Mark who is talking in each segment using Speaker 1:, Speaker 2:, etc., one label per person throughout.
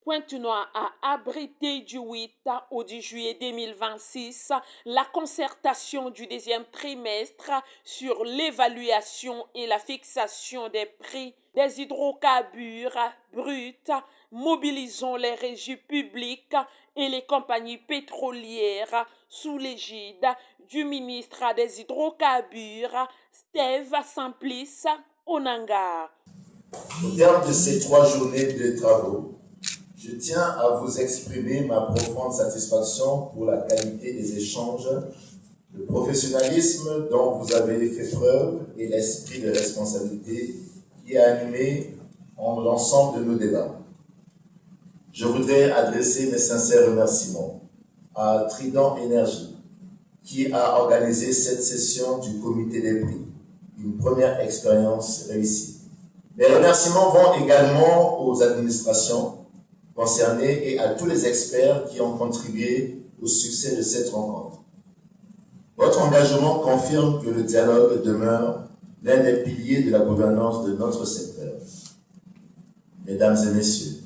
Speaker 1: Pointe-Noire a abrité du 8 au 10 juillet 2026 la concertation du deuxième trimestre sur l'évaluation et la fixation des prix des hydrocarbures bruts, mobilisant les régies publiques et les compagnies pétrolières sous l'égide du ministre des hydrocarbures, Steve Simplice Onanga.
Speaker 2: Au terme de ces 3 journées de travaux, je tiens à vous exprimer ma profonde satisfaction pour la qualité des échanges, le professionnalisme dont vous avez fait preuve et l'esprit de responsabilité qui a animé l'ensemble de nos débats. Je voudrais adresser mes sincères remerciements à Trident Énergie qui a organisé cette session du comité des prix, une première expérience réussie. Mes remerciements vont également aux administrations concernés et à tous les experts qui ont contribué au succès de cette rencontre. Votre engagement confirme que le dialogue demeure l'un des piliers de la gouvernance de notre secteur. Mesdames et messieurs,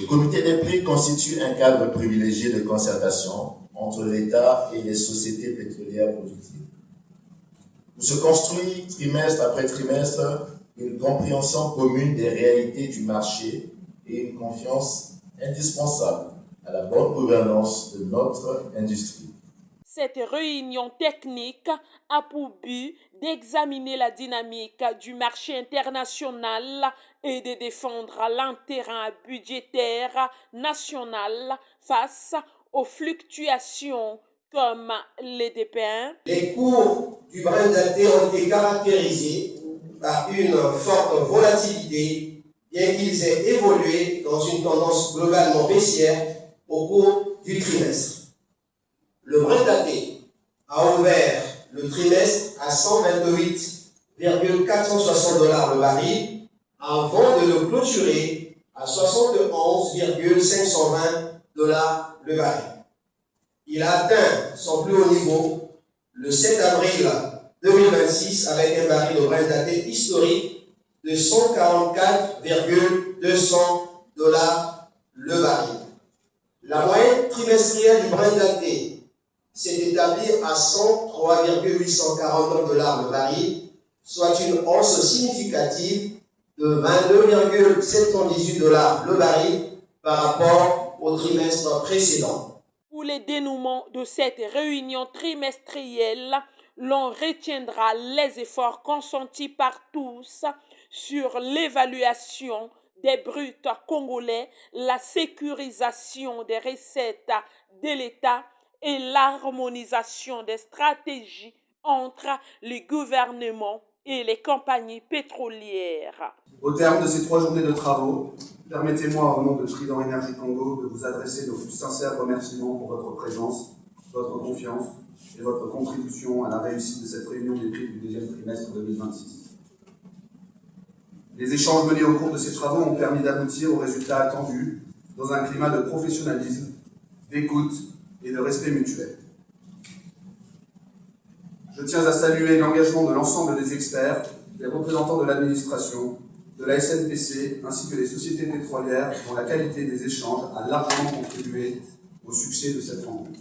Speaker 2: le comité des prix constitue un cadre privilégié de concertation entre l'État et les sociétés pétrolières productives. Où se construit trimestre après trimestre une compréhension commune des réalités du marché et une confiance indispensable à la bonne gouvernance de notre industrie.
Speaker 1: Cette réunion technique a pour but d'examiner la dynamique du marché international et de défendre l'intérêt budgétaire national face aux fluctuations comme les DP1.
Speaker 3: Les cours du Brent daté ont été caractérisés par une forte volatilité, bien qu'ils aient évolué dans une tendance globalement baissière au cours du trimestre. Le Brent daté a ouvert le trimestre à 128,460 $ le baril avant de le clôturer à 71,520 $ le baril. Il a atteint son plus haut niveau le 7 avril 2026 avec un baril de Brent daté historique de 144,200 $ le baril. La moyenne trimestrielle du Brent daté s'est établie à 103,849 $ le baril, soit une hausse significative de 22,718 $ le baril par rapport au trimestre précédent.
Speaker 1: Pour le dénouement de cette réunion trimestrielle, l'on retiendra les efforts consentis par tous sur l'évaluation des bruts congolais, la sécurisation des recettes de l'État et l'harmonisation des stratégies entre les gouvernements et les compagnies pétrolières.
Speaker 4: Au terme de ces 3 journées de travaux, permettez-moi au nom de Trident Énergie Congo de vous adresser nos plus sincères remerciements pour votre présence, votre confiance et votre contribution à la réussite de cette réunion des prix du deuxième trimestre 2026. Les échanges menés au cours de ces travaux ont permis d'aboutir aux résultats attendus dans un climat de professionnalisme, d'écoute et de respect mutuel. Je tiens à saluer l'engagement de l'ensemble des experts, des représentants de l'administration, de la SNPC ainsi que des sociétés pétrolières dont la qualité des échanges a largement contribué au succès de cette rencontre.